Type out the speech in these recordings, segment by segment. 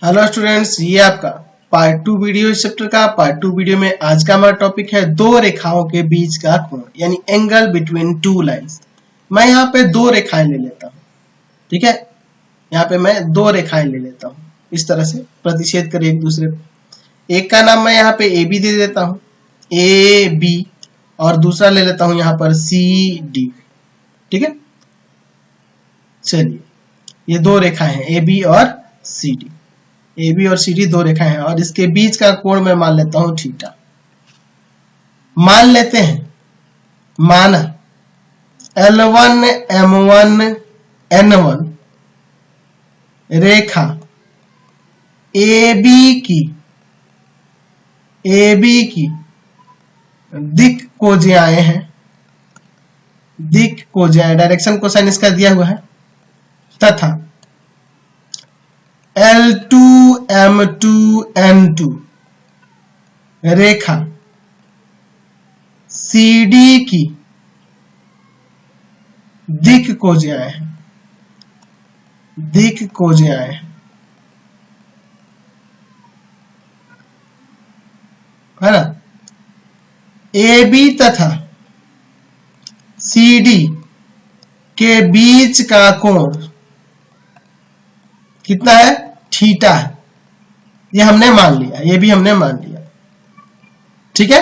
Hello students, ये आपका part 2 video इस चैप्टर का। पार्ट 2 वीडियो में आज का हमारा टॉपिक है दो रेखाओं के बीच का कोण, यानी एंगल बिटवीन टू लाइंस। मैं यहाँ पे दो रेखाएं ले लेता हूँ, ठीक है। यहाँ पे मैं दो रेखाएं ले लेता हूँ, इस तरह से प्रतिच्छेद कर एक दूसरे पे। एक का नाम मैं यहाँ पे ए बी दे देता हूँ, ए बी, और दूसरा ले लेता हूँ यहाँ पर सी डी, ठीक है। चलिए, ये दो रेखाएं हैं ए बी और सी डी। ए बी और सी डी दो रेखाएं हैं और इसके बीच का कोण मैं मान लेता हूं थीटा। मान लेते हैं, माना L1 M1 N1 रेखा AB की दिक् कोज्याएं हैं, दिक् कोज्याएं, डायरेक्शन कोसाइन इसका दिया हुआ है, तथा L2 M2 N2 रेखा CD की दिक् कोज्याएं हैं, दिक् कोज्याएं हैं, है ना। AB तथा CD के बीच का कोण कितना है? थीटा है। ये हमने मान लिया, ये भी हमने मान लिया, ठीक है।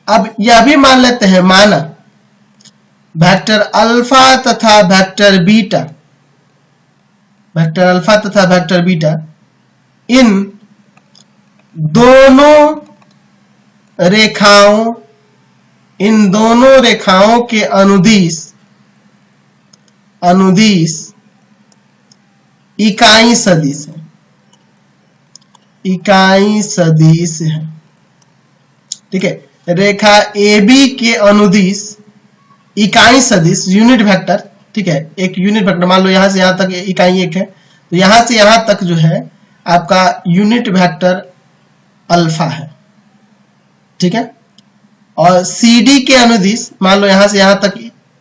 अब यह भी मान लेते हैं, माना वेक्टर अल्फा तथा वेक्टर बीटा, वेक्टर अल्फा तथा वेक्टर बीटा इन दोनों रेखाओं के अनुदिश इकाई सदिश है, इकाई सदिश है, ठीक है। रेखा AB के अनुदिश इकाई सदिश यूनिट वेक्टर, ठीक है। एक यूनिट वेक्टर, मान लो यहां से यहां तक इकाई एक है, तो यहां से यहां तक जो है आपका यूनिट वेक्टर अल्फा है, ठीक है। और CD के अनुदिश मान लो यहां से यहां तक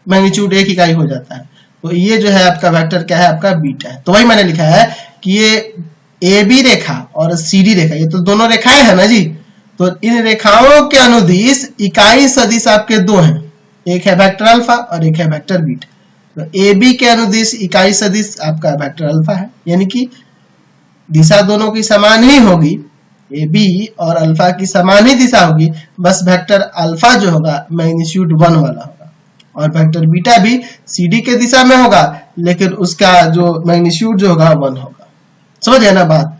मैग्नीट्यूड एक इकाई हो जाता है, तो ये जो है आपका वेक्टर क्या है? आपका बीटा है। तो वही मैंने लिखा है कि ये AB रेखा और CD रेखा, ये तो दोनों रेखाएं हैं ना जी। तो इन रेखाओं के अनुदिश इकाई सदिश आपके दो हैं, एक है वेक्टर अल्फा और एक है वेक्टर बीटा। तो AB के अनुदिश इकाई सदिश आपका वेक्टर अल्फा है, यानी कि दिशा दोनों की समान ही होगी, AB और अल्फा की समान ही दिशा होगी, बस वेक्टर अल्फा जो होगा मैग्नीट्यूड 1 वाला होगा और वेक्टर बीटा भी CD के दिशा में होगा, लेकिन उसका जो मैग्नीट्यूड जो होगा 1 होगा। समझ गए ना बात?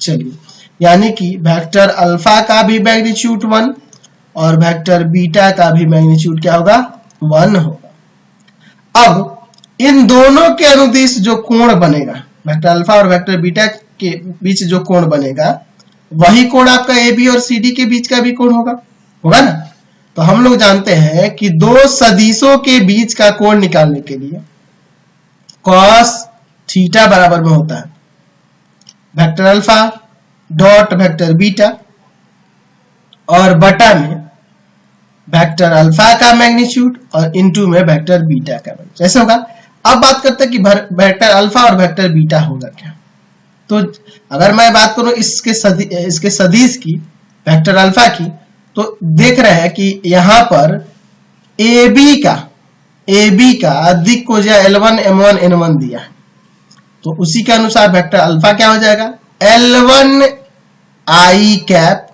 चलिए, यानी कि वेक्टर अल्फा का भी मैग्नीट्यूड 1 और वेक्टर बीटा का भी मैग्नीट्यूड क्या होगा? 1 होगा। अब इन दोनों के अनुदिश जो कोण बनेगा, वेक्टर अल्फा और वेक्टर बीटा के बीच जो कोण बनेगा, वही कोण आपका AB और CD के बीच का भी कोण होगा ना। तो हम लोग जानते हैं कि दो सदिशों के बीच का कोण निकालने के लिए cos थीटा बराबर में होता है vector alpha dot vector beta और बटा में वेक्टर अल्फा का मैग्नीट्यूड और इनटू में वेक्टर बीटा का मैग्नीट्यूड। ऐसे होगा। अब बात करते हैं कि वेक्टर अल्फा और वेक्टर बीटा होगा क्या। तो अगर मैं बात करूं इसके सदिश की, वेक्टर अल्फा की, तो देख रहे हैं कि यहां पर AB का दिक् कोज्या L1 M1 N1 दिया है, तो उसी के अनुसार वेक्टर अल्फा क्या हो जाएगा? L1 I cap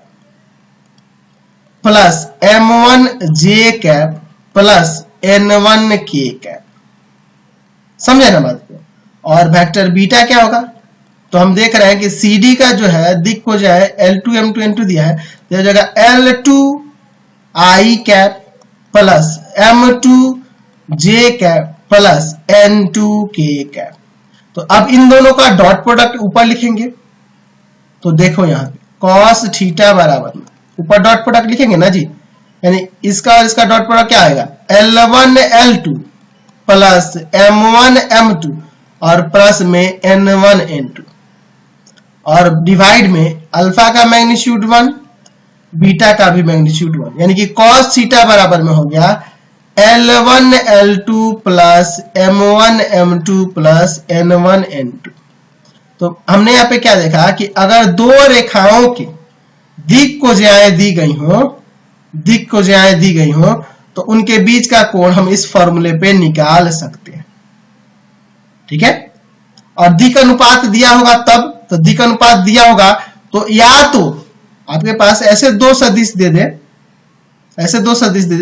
plus M1 J cap plus N1 K cap. समझे ना बात को? और वेक्टर बीटा क्या होगा? तो हम देख रहे हैं कि CD का जो है दिक् को जो है L2 M2 N2 दिया है, तो यह जगह L2 I cap plus M2 J cap plus N2 K cap. तो अब इन दोनों का डॉट प्रोडक्ट ऊपर लिखेंगे, तो देखो यहाँ पे cos थीटा बराबर में ऊपर डॉट प्रोडक्ट लिखेंगे ना जी, यानी इसका और इसका डॉट प्रोडक्ट क्या आएगा? L1 L2 plus M1 M2 और प्लस में N1 N2 और डिवाइड में अल्फा का मैग्नीट्यूड 1, बीटा का भी मैग्नीट्यूड 1, यानी कि cos थीटा बराबर में हो गया L1 L2 plus M1 M2 plus N1 N2। तो हमने यहाँ पे क्या देखा कि अगर दो रेखाओं की दिक् कोज्याएं दी गई हो तो उनके बीच का कोण हम इस फॉर्मूले पे निकाल सकते हैं। ठीक है, और दिक् अनुपात दिया होगा तब, तो दिक् अनुपात दिया होगा तो या तो आपके पास ऐसे दो सदिश दे दे,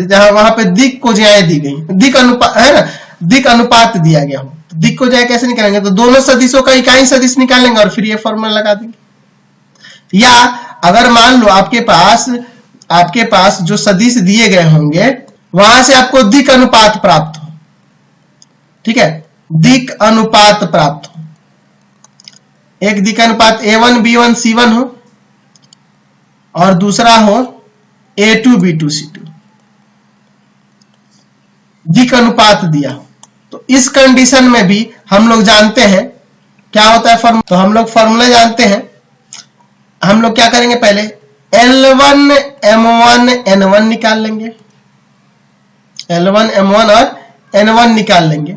जहां वहां पे दिक् कोज्याएं दी गई, दिक् अनुपात है ना, दिक् अनुपात दिया गया हो, तो दिक् कोज्याएं कैसे निकालेंगे, तो दोनों सदिशों का इकाई सदिश निकालेंगे और फिर ये फॉर्मूला लगा देंगे। या अगर मान लो आपके पास जो सदिश दिए गए होंगे वहां से आपको दिक् अनुपात प्राप्त हो, ठीक है, दिक् अनुपात प्राप्त हो, एक दिक् अनुपात A1 B1 C1 हो और दूसरा हो A2 B2 C2, दिक् अनुपात दिया हो, तो इस कंडीशन में भी हम लोग जानते हैं क्या होता है फॉर्मूला, तो हम लोग फॉर्मूला जानते हैं। हम लोग क्या करेंगे, पहले L1 M1 N1 निकाल लेंगे, L1 M1 और N1 निकाल लेंगे।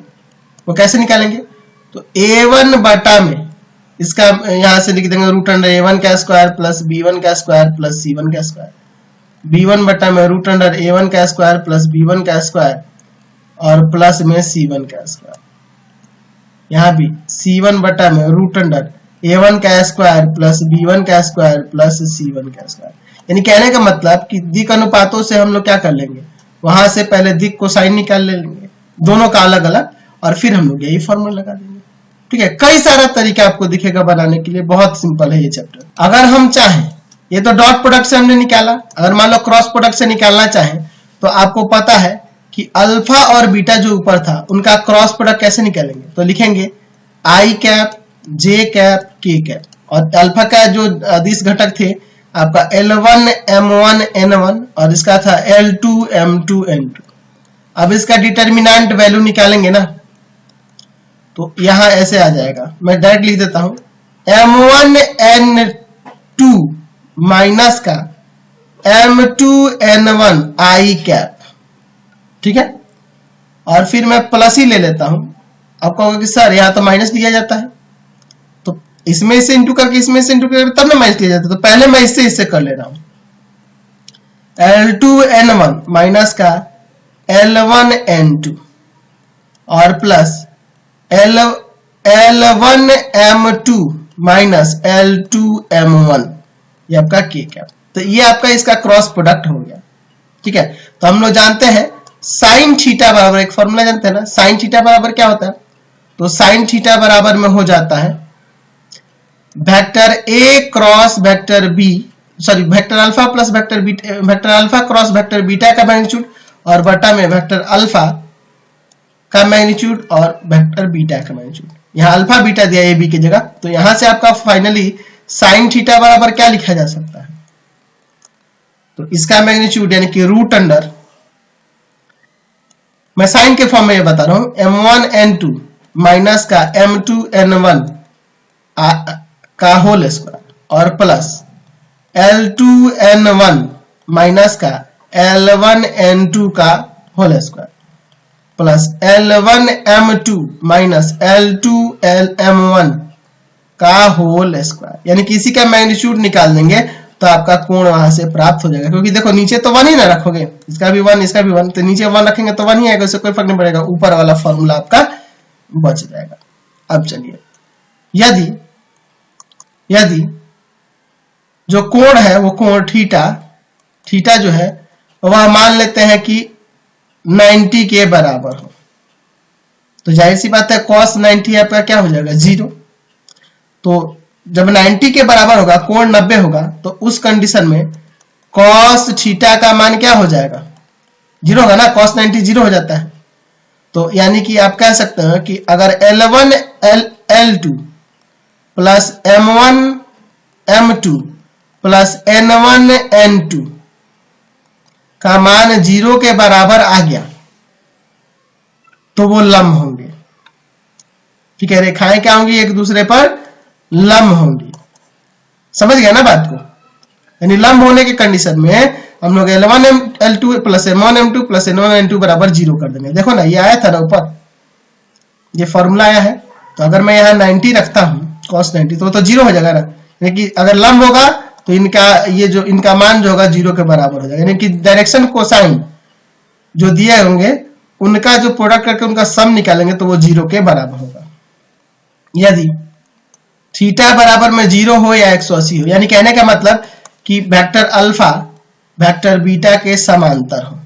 वो कैसे निकालेंगे, तो A1 बटा में इसका यहां से लिख देंगे रूट अंडर A1 का स्क्वायर प्लस B1 का स्क्वायर प्लस C1 का स्क्वायर, B1 बटा में रूट अंडर A1 का स्क्वायर प्लस B1 का स्क्वायर और प्लस में C1 का स्क्वायर, यहाँ भी C1 बटा में रूट अंडर A1 का स्क्वायर प्लस B1 का स्क्वायर प्लस C1 का स्क्वायर। यानी कहने का मतलब कि दिक् अनुपातों से हम लोग क्या कर लेंगे, वहां से पहले दिक् को साइन निकाल लेंगे दोनों का अलग अलग, और फिर हम लोग यही फॉर्मूला लगा देंगे। ठीक है, कई सारा तरीका आपको दिखेगा बनाने के लिए, बहुत सिंपल है ये चैप्टर। अगर हम चाहें, ये तो डॉट प्रोडक्ट से हमने निकाला, अगर मान लो क्रॉस प्रोडक्ट से निकालना चाहें तो आपको पता है कि अल्फा और बीटा जो ऊपर था उनका क्रॉस प्रोडक्ट कैसे निकालेंगे, तो लिखेंगे आई कैप जे कैप के कैप, और अल्फा का जो अदिश घटक थे आपका L1 M1 N1 और इसका था L2 M2 N2। अब इसका डिटर्मिनेंट वैल्यू निकालेंगे ना, तो यहां ऐसे आ जाएगा, मैं डायरेक्ट लिख देता हूं M1 N2 माइनस का M2 N1 आई कैप। ठीक है, और फिर मैं प्लस ही ले लेता हूं। आप कहोगे कि सर यहां तो माइनस दिया जाता है, तो इसमें से इंटू करके इसमें से इंटू करके तब ना माइनस दिया जाता है, तो पहले मैं इससे कर ले रहा हूं L2 N1 माइनस का L1 N2 और plus L1 M2 minus L2 M1, ये आपका के कैप। तो ये आपका इसका क्रॉस प्रोडक्ट हो गया। ठीक है, तो हम लोग जानते हैं साइन थीटा बराबर, एक फॉर्मूला जानते हैं ना, साइन थीटा बराबर क्या होता है, तो साइन थीटा बराबर में हो जाता है vector A cross vector B, sorry vector alpha plus vector beta, vector alpha cross vector beta का मैग्नीट्यूड और बटा में वेक्टर अल्फा का मैग्नीट्यूड और वेक्टर बीटा का मैग्नीट्यूड। यहाँ अल्फा बीटा दिया ए बी की जगह, तो यहां से आपका फाइनली साइन थीटा बराबर क्या लिखा जा सकता है, तो इसका मैग्नीट्यूड यानी कि रूट अंडर, मैं साइन के फॉर्म में ये बता रहा हूं, M1 N2 माइनस का M2 N1 का होल स्क्वायर और प्लस L2 N1 माइनस का L1 N2 का whole square plus L1 M2 minus L2 M1 का होल स्क्वायर, यानी कि इसी का मैग्नीट्यूड निकाल देंगे तो आपका कोण वहां से प्राप्त हो जाएगा। क्योंकि देखो नीचे तो 1 ही ना रखोगे, इसका भी 1 इसका भी 1, तो नीचे 1 रखेंगे तो 1 ही आएगा, उससे कोई फर्क नहीं पड़ेगा, ऊपर वाला फॉर्मूला आपका बच जाएगा। अब चलिए, यदि जो कोण है वो कोण थीटा जो है वह मान लेते हैं कि 90 के बराबर हो, तो जाहिर सी बात है cos 90 आपका क्या हो जाएगा 0। तो जब 90 के बराबर होगा, कोण 90 होगा, तो उस कंडीशन में cos थीटा का मान क्या हो जाएगा 0 होगा ना, cos 90 0 हो जाता है। तो यानी कि आप कह सकते हैं कि अगर L1 L2 plus M1 M2 plus N1 N2 का मान 0 के बराबर आ गया तो वो लंब होंगे। ठीक है, रेखाएं क्या होंगी, एक दूसरे पर लंब होंगी। समझ गया ना बात को, यानी लंब होने के कंडीशन में हम लोग L1 L2 plus M1 M2 plus N1 N2 बराबर 0 कर देंगे। देखो ना, ये आया था ना ऊपर, ये फॉर्मूला आया है। तो अगर मैं यहाँ 90 रखता हूं cos 90, तो जीरो हो जाएगा ना, यानी कि अगर लंब होगा तो इनका ये जो इनका मान जो होगा जीरो के बराबर हो जाएगा, यानी कि डायरेक्शन कोसाइन जो दिए होंगे उनका जो प्रोडक्ट करके उनका सम निकालेंगे तो वो जीरो के बराबर होगा। यदि थीटा बराबर में जीरो हो या 180 हो, यानी कहने का मतलब कि वेक्टर अल्फा वेक्टर बीटा के समांतर हो,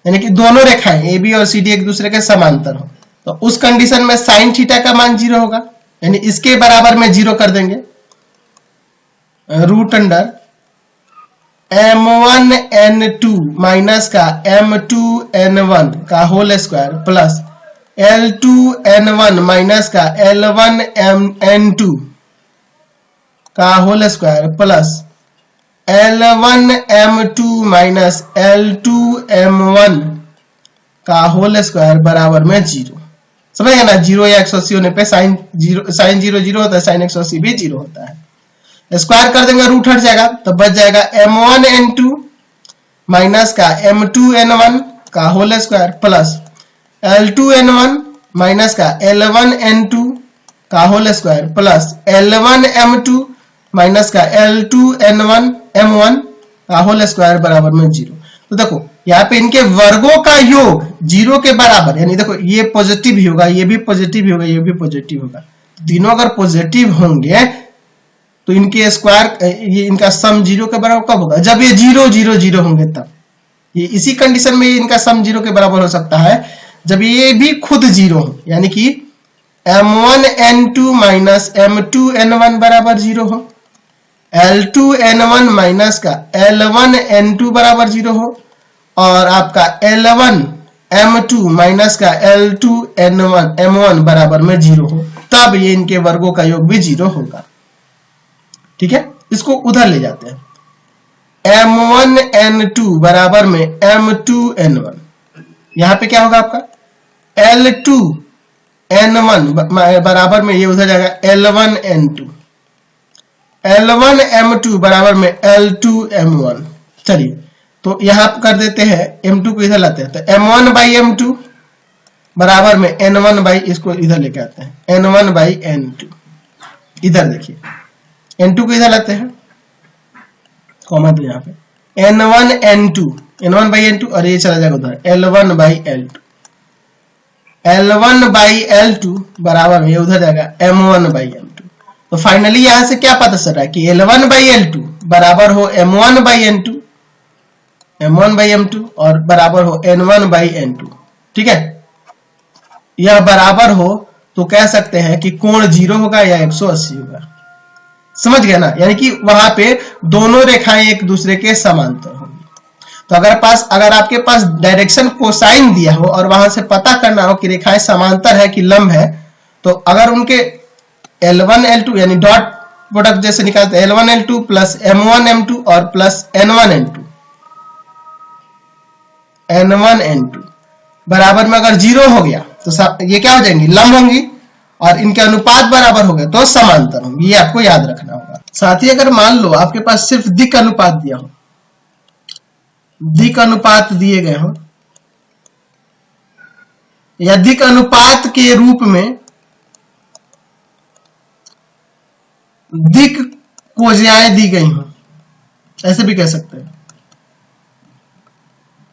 यानी कि दोनों रेखाएं ए बी और सी डी एक दूसरे के समांतर हो, तो उस कंडीशन में साइन थीटा का मान जीरो होगा, यानी इसके बराबर में जीरो कर देंगे, रूट अंडर m1n2 माइनस का m2n1 का whole square plus l2n1 minus का l1n2 का whole square plus l1m2 minus l2m1 का होल स्क्वायर बराबर में जीरो। समझ गए ना, जीरो या 180 होने पे साइन जीरो जीरो होता है, साइन 180 भी जीरो होता है। स्क्वायर कर देंगे, रूट हट जाएगा तो बच जाएगा m1n2 माइनस का m2n1 का whole square plus l2n1 minus का l1n2 का whole square plus l1m2 minus का l2n1 m1 का होल स्क्वायर बराबर में जीरो। तो देखो यहाँ पे इनके वर्गों का योग जीरो के बराबर, यानी देखो ये पॉजिटिव ही होगा, ये भी पॉजिटिव ही होगा, ये भी पॉजिटिव होगा, तीनों अगर पॉजिटिव होंगे तो इनके स्क्वायर ये इनका सम जीरो के बराबर कब होगा, जब ये जीरो जीरो जीरो होंगे तब। ये इसी कंडीशन में इनका सम जीरो के बराबर हो सकता है जब ये भी खुद जीरो हो, यानी कि m1n2 माइनस m2n1 बराबर जीरो हो, l2n1 माइनस का l1n2 बराबर जीरो हो, और आपका l1m2 माइनस का l2n1 m1 बराबर में जीरो हो, तब ये इनके वर्गों का योग भी जीरो होगा। ठीक है, इसको उधर ले जाते हैं, m1n2 बराबर में m2n1, यहां पे क्या होगा आपका l2n1 बराबर में ये उधर जाएगा l1n2, l1m2 बराबर में l2m1। चलिए तो यहां कर देते हैं, m2 को इधर लाते हैं, तो m1 बाई m2 बराबर में n1 बाई, इसको इधर लेके आते हैं n1 बाई n2, इधर देखिए n2 को इधर लाते हैं कॉमा तो यहाँ पे n1 n2 n1 by n2 और ये चला जाएगा उधर l1 by l2, l1 by l2 बराबर में ये उधर जाएगा m1 बाई m2। तो फाइनली यहां से क्या पता चल रहा है कि l1 बाई l2 बराबर हो m1 by n2, m1 by m2 और बराबर हो n1 बाई n2। ठीक है, यह बराबर हो तो कह सकते हैं कि कोण जीरो होगा या 180 होगा। समझ गए ना, यानी कि वहां पे दोनों रेखाएं एक दूसरे के समांतर होंगी। तो अगर आपके पास डायरेक्शन कोसाइन दिया हो और वहां से पता करना हो कि रेखाएं समांतर है कि लंब है, तो अगर उनके L1 L2 यानी डॉट प्रोडक्ट जैसे निकालते हैं L1 L2 plus M1 M2 और प्लस N1 N2 बराबर में अगर जीरो हो गया तो ये क्या हो जाएंगी, लंब होंगी, और इनके अनुपात बराबर हो गए तो समांतर होंगे। ये आपको याद रखना होगा। साथ ही अगर मान लो आपके पास सिर्फ दिक् अनुपात दिया हो, दिक् अनुपात दिए गए हो या दिक् अनुपात के रूप में दिक् कोज्याएं दी गई हो, ऐसे भी कह सकते हैं,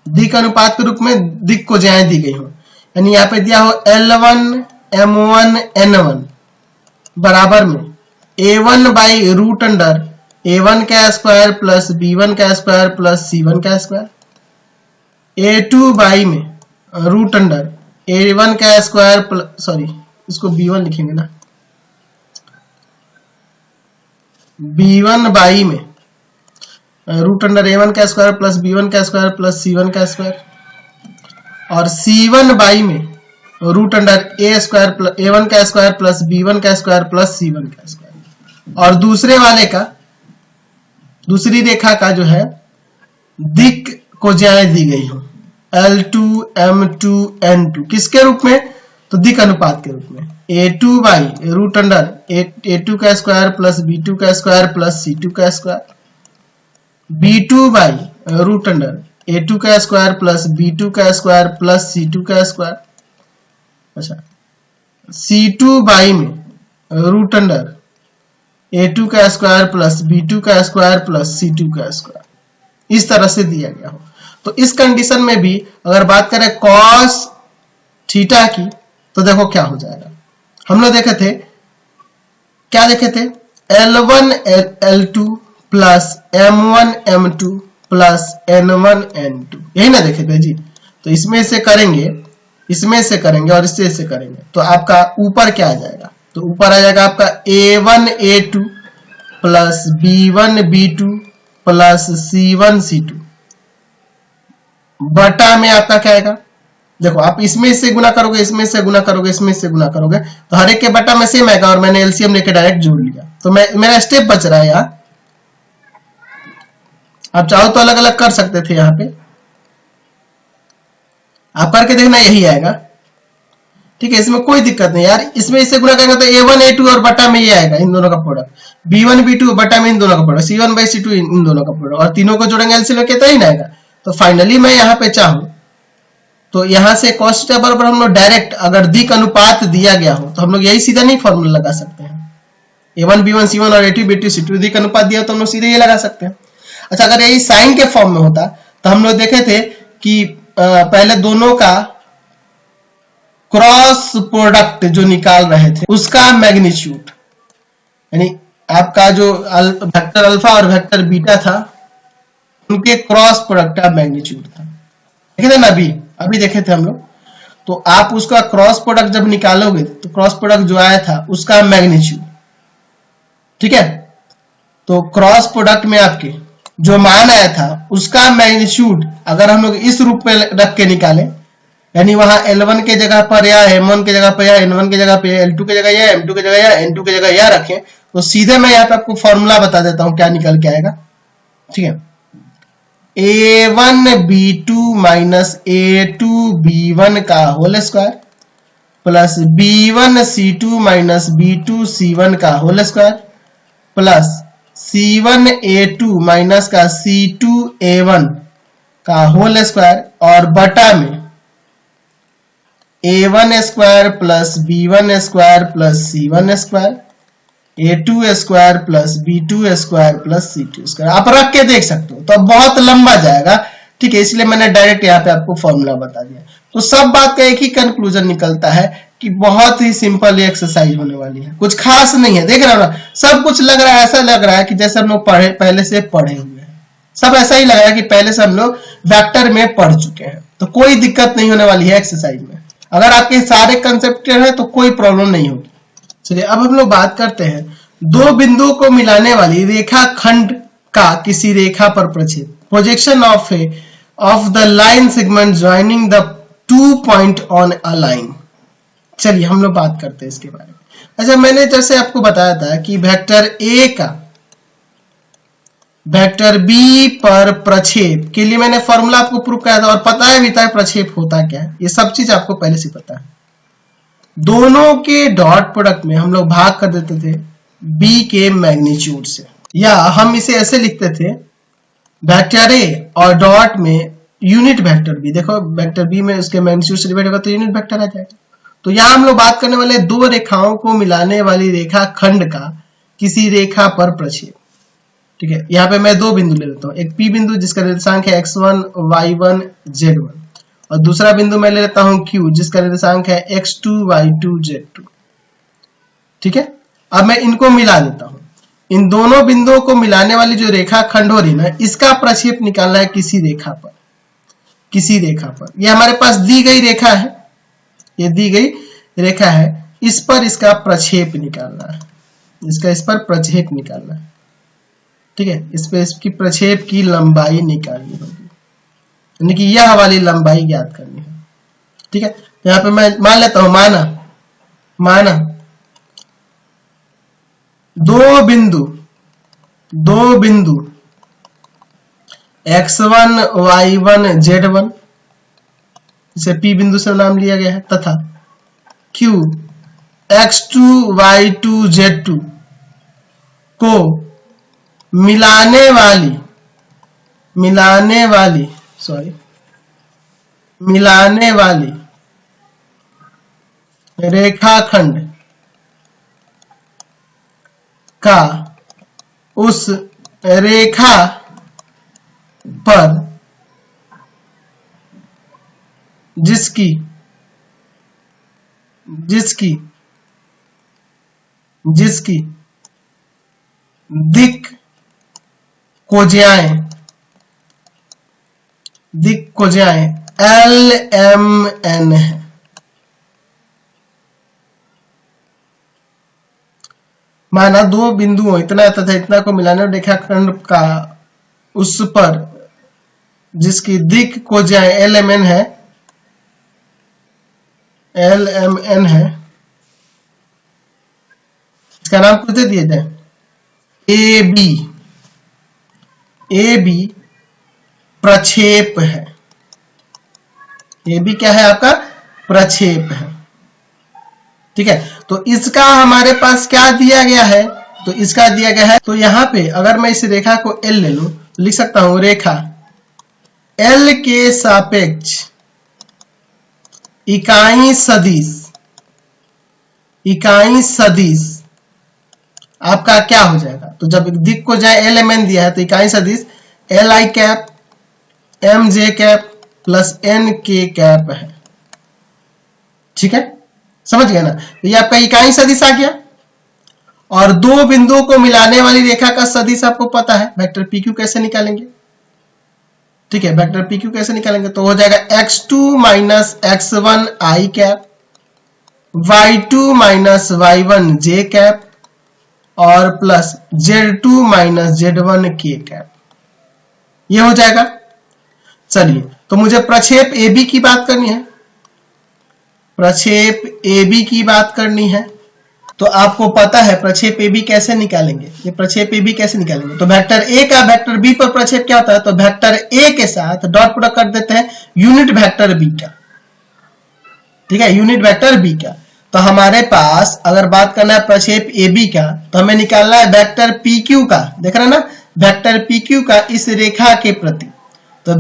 दिक् अनुपात के रूप में दिक् कोज्याएं दी गई हो, यानी यहां पे दिया हो L1 M1 N1 बराबर में A1 by root under A1 का स्क्वायर प्लस B1 का स्क्वायर प्लस C1 का स्क्वायर, A2 बाई में रूट अंडर A1 का स्क्वायर प्लस, सॉरी इसको B1 लिखेंगे ना, B1 बाई में रूट अंडर A1 का स्क्वायर प्लस B1 का स्क्वायर प्लस C1 का स्क्वायर, और C1 बाई में root under A square plus A1 का स्क्वायर प्लस B1 का स्क्वायर प्लस C1 का स्क्वायर, और दूसरे वाले का, दूसरी रेखा का जो है दिक् कोज्याएं दी गई हो L2 M2 N2 किसके रूप में, तो दिक् अनुपात के रूप में A2 by root under A2 का स्क्वायर प्लस B2 का स्क्वायर प्लस C2 का square, B2 by root under A2 का स्क्वायर प्लस B2 का स्क्वायर प्लस C2 का स्क्वायर, अच्छा C2 बाई में रूट अंडर A2 का स्क्वायर प्लस B2 का स्क्वायर प्लस C2 का स्क्वायर, इस तरह से दिया गया हो। तो इस कंडीशन में भी अगर बात करें cos थीटा की, तो देखो क्या हो जाएगा। हम लोग देखे थे, क्या देखे थे, L1 L2 plus M1 M2 plus N1 N2, यही ना देखे थे जी। तो इसमें से करेंगे, इसमें से करेंगे और इससे करेंगे, तो आपका ऊपर क्या आ जाएगा, तो ऊपर आ जाएगा आपका A1 A2 plus B1 B2 plus C1 C2 बटा में आपका क्या आएगा, देखो आप इसमें से गुना करोगे, इसमें से गुना करोगे, इसमें से गुना करोगे, तो हर एक के बटा में सेम आएगा, और मैंने एलसीएम लेके डायरेक्ट जोड़ लिया, तो मेरा स्टेप बच रहा है यहाँ। आप चाहो तो अलग अलग कर सकते थे, यहाँ पे आप करके देखना, यही आएगा। ठीक है, इसमें कोई दिक्कत नहीं यार, इसमें इससे गुना करेंगे तो A1 A2 और बटा में ये आएगा, इन दोनों का प्रोडक्ट, B1 B2 बटा में इन दोनों का प्रोडक्ट, C1 बाई C2 इन दोनों का प्रोडक्ट, और तीनों को जोड़ेंगे एलसीएम लेके तो ही ना आएगा। तो फाइनली मैं यहाँ पे चाहूँ तो यहाँ से cos थीटा बराबर हम लोग डायरेक्ट, अगर दिक अनुपात दिया गया हो तो हम लोग यही सीधा नहीं फॉर्मूला लगा सकते हैं, A1 B1 C1 और A2 B2 C2 दिक अनुपात दिया तो हम लोग सीधे ये लगा सकते हैं। अच्छा, अगर यही साइन के फॉर्म में होता तो हम लोग देखे थे कि पहले दोनों का क्रॉस प्रोडक्ट जो निकाल रहे थे उसका मैग्नीट्यूड, यानी आपका जो वेक्टर अल्फा और वेक्टर बीटा था उनके क्रॉस प्रोडक्ट का मैग्नीट्यूड था, देखे थे ना, अभी देखे थे हम लोग। तो आप उसका क्रॉस प्रोडक्ट जब निकालोगे तो क्रॉस प्रोडक्ट जो आया था उसका मैग्नीट्यूड, ठीक है, तो क्रॉस प्रोडक्ट में आपके जो मान आया था उसका मैग्नीट्यूड अगर हम लोग इस रूप में रख के निकाले, यानी वहां L1 के जगह पर या M1 के जगह पर या N1 के जगह पे L2 के जगह या M2 के जगह या N2 के जगह या रखें, तो सीधे मैं यहाँ पे आपको फॉर्मूला बता देता हूं क्या निकल के आएगा। ठीक है, A1 B2 minus A2 B1 का whole square plus B1 C2 minus B2 C1 का whole square plus C1 A2 minus का C2 A1 का होल स्क्वायर, और बटा में A1 square plus B1 square plus C1 square, A2 square plus B2 square plus C2 square. आप रख के देख सकते हो, तो अब बहुत लंबा जाएगा, ठीक है, इसलिए मैंने डायरेक्ट यहाँ पे आपको फॉर्मूला बता दिया। तो सब बात का एक ही कंक्लूजन निकलता है कि बहुत ही सिंपल एक्सरसाइज होने वाली है, कुछ खास नहीं है। देख रहे हो ना, सब कुछ लग रहा है, ऐसा लग रहा है कि जैसे हम लोग पहले से पढ़े हुए हैं, सब ऐसा ही लग रहा है कि पहले से हम लोग वेक्टर में पढ़ चुके हैं, तो कोई दिक्कत नहीं होने वाली है एक्सरसाइज में। अगर आपके सारे कंसेप्ट है तो कोई प्रॉब्लम नहीं होगी। चलिए अब हम लोग बात करते हैं दो बिंदुओं को मिलाने वाली रेखा खंड का किसी रेखा पर प्रक्षेप, projection of the line segment joining the 2 point on a line. चलिए हम लोग बात करते हैं इसके बारे में। अच्छा, मैंने जैसे आपको बताया था कि वेक्टर ए का वेक्टर बी पर प्रक्षेप के लिए मैंने फॉर्मूला आपको प्रूव कराया था, और पता है भी था प्रक्षेप होता क्या है, ये सब चीज आपको पहले से पता है। दोनों के डॉट प्रोडक्ट में हम लोग भाग कर देते थे बी के मैग्नीट्यूड से, या हम इसे ऐसे लिखते थे वेक्टर ए और डॉट में यूनिट वेक्टर बी। देखो वेक्टर बी में उसके मैग्नीट्यूड से डिवाइड होगा तो यूनिट वेक्टर आ जाएगा। तो यहां हम लोग बात करने वाले दो रेखाओं को मिलाने वाली रेखा खंड का किसी रेखा पर प्रक्षेप। ठीक है, यहाँ पे मैं दो बिंदु ले लेता हूँ, एक पी बिंदु जिसका निर्देशांक है x1 y1 z1, और दूसरा बिंदु मैं ले लेता हूँ q जिसका निर्देशांक है x2 y2 z2। ठीक है, अब मैं इनको मिला देता हूँ। इन दोनों बिंदुओं को मिलाने वाली जो रेखा खंड हो रही है ना, इसका प्रक्षेप निकालना है किसी रेखा पर, किसी रेखा पर। ये हमारे पास दी गई रेखा है, ये दी गई रेखा है, इस पर इसका प्रक्षेप निकालना है, इस पर प्रक्षेप निकालना है। ठीक है, इस पे इसकी प्रक्षेप की लंबाई निकालनी होगी, यानी कि यह वाली लंबाई ज्ञात करनी है। ठीक है, तो यहाँ पे मैं मान लेता हूं, माना दो बिंदु x1 y1 z1, इसे P बिंदु से नाम लिया गया है, तथा Q x2 y2 z2 को मिलाने वाली रेखाखंड का उस रेखा पर जिसकी दिक् कोज्याएं LMN है। माना दो बिंदुओं इतना तथा इतना को मिलाने रेखाखंड का उस पर जिसकी दिक् कोज्याएं LMN है, इसका नाम कुछ दे दिया जाए AB प्रक्षेप है। AB क्या है आपका? प्रक्षेप है। ठीक है, तो इसका हमारे पास क्या दिया गया है? तो इसका दिया गया है, तो यहां पे अगर मैं इस रेखा को L ले लूं तो लिख सकता हूं रेखा L के सापेक्ष इकाई सदिश आपका क्या हो जाएगा? तो जब दिक् को जाए LMN दिया है तो इकाई सदिश LI cap MJ cap plus NK cap है। ठीक है, समझ गए ना? तो ये आपका इकाई सदिश आ गया। और दो बिंदुओं को मिलाने वाली रेखा का सदिश आपको पता है, वेक्टर PQ कैसे निकालेंगे? ठीक है, वेक्टर PQ कैसे निकालेंगे? तो हो जाएगा x2 minus x1 I cap, y2 minus y1 J cap और plus Z2 minus Z1 K cap. ये हो जाएगा। चलिए, तो मुझे प्रक्षेप AB की बात करनी है। प्रक्षेप AB की बात करनी है तो आपको पता है प्रक्षेप AB कैसे निकालेंगे। ये प्रक्षेप AB कैसे निकालेंगे? तो वेक्टर A का वेक्टर B पर प्रक्षेप क्या होता है? तो वेक्टर A के साथ डॉट प्रोडक्ट कर देते हैं यूनिट वेक्टर B का। ठीक है, यूनिट वेक्टर B का। तो हमारे पास अगर बात करना है प्रक्षेप AB का तो हमें निकालना है वेक्टर PQ का। देख रहे हैं ना, वेक्टर PQ का इस रेखा के प्रति। तो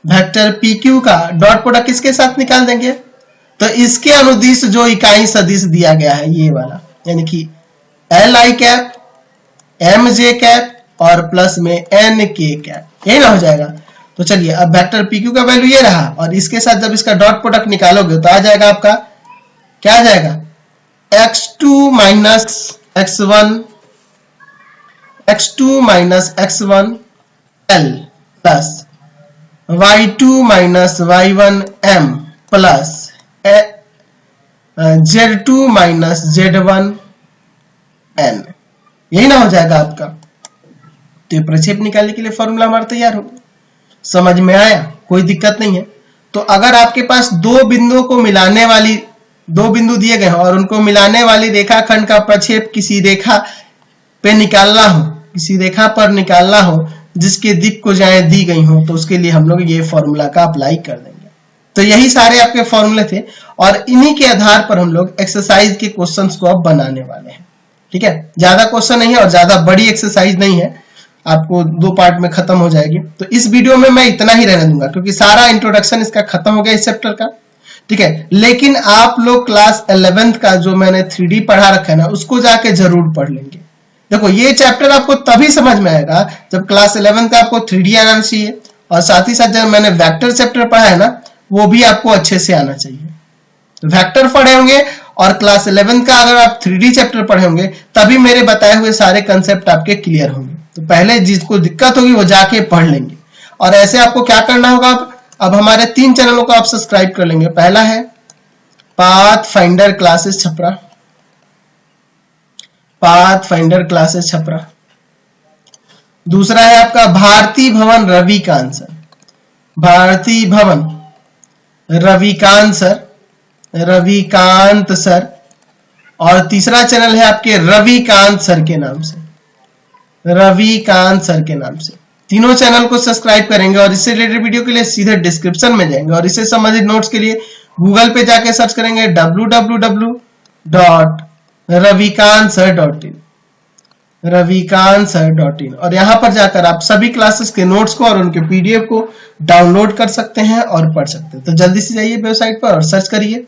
वेक्टर PQ का डॉट प्रोडक्ट किसके साथ निकाल देंगे? तो इसके अनुदिश जो इकाई सदिश दिया गया है ये वाला, यानी कि LI कैप MJ कैप और प्लस में NK कैप, यही ना हो जाएगा। तो चलिए, अब वेक्टर PQ का वैल्यू ये रहा और इसके साथ जब इसका डॉट प्रोडक्ट निकालोगे तो आ जाएगा आपका, क्या आ जाएगा? x2 minus x1 L plus y2 minus y1 M plus Z2 minus Z1 N, यही ना हो जाएगा आपका। तो ये प्रक्षेप निकालने के लिए फॉर्मूला हमारा तैयार हो। समझ में आया? कोई दिक्कत नहीं है। तो अगर आपके पास दो बिंदुओं को मिलाने वाली, दो बिंदु दिए गए हैं और उनको मिलाने वाली रेखाखंड का प्रक्षेप किसी रेखा पे निकालना हो, किसी रेखा पर निकालना हो जिसके दिक् कोज्याएं दी गई हो, तो उसके लिए हम लोग ये फॉर्मूला का अप्लाई कर देंगे। तो यही सारे आपके फॉर्मूले थे और इन्हीं के आधार पर हम लोग एक्सरसाइज के क्वेश्चंस को अब बनाने वाले हैं। ठीक है, ज्यादा क्वेश्चन नहीं है और ज्यादा बड़ी एक्सरसाइज नहीं है, आपको दो पार्ट में खत्म हो जाएगी। तो इस वीडियो में मैं इतना ही रहने दूंगा क्योंकि सारा इंट्रोडक्शन इसका खत्म हो गया इस चैप्टर का। ठीक है, लेकिन आप लोग क्लास 11th का जो मैंने 3D पढ़ा रखा है ना, उसको जाके जरूर पढ़ लेंगे। देखो, ये चैप्टर आपको तभी समझ में आएगा जब क्लास 11 का आपको 3D आना चाहिए और साथ ही साथ जब मैंने वेक्टर चैप्टर पढ़ा है ना, वो भी आपको अच्छे से आना चाहिए। तो वेक्टर पढ़े होंगे और क्लास 11 का अगर आप 3D चैप्टर पढ़े होंगे तभी मेरे बताए हुए सारे कंसेप्ट आपके क्लियर होंगे। तो पहले जिसको दिक्कत होगी वो जाके पढ़ लेंगे। और ऐसे आपको क्या करना होगा, अब हमारे 3 चैनलों को आप सब्सक्राइब कर लेंगे। पहला है pathfinder classes Chhapra, pathfinder classes Chhapra. दूसरा है आपका भारती भवन रविकांत सर, भारती भवन रविकांत सर। और तीसरा चैनल है आपके रविकांत सर के नाम से, रविकांत सर के नाम से। तीनों चैनल को सब्सक्राइब करेंगे और इससे रिलेटेड वीडियो के लिए सीधे डिस्क्रिप्शन में जाएंगे और इससे संबंधित नोट्स के लिए गूगल पे जाके सर्च करेंगे www.ravikansir.in, ravikansir.in और यहां पर जाकर आप सभी क्लासेस के नोट्स को और उनके पीडीएफ को डाउनलोड कर सकते हैं और पढ़ सकते हैं। तो जल्दी से जाइए वेबसाइट पर और सर्च करिए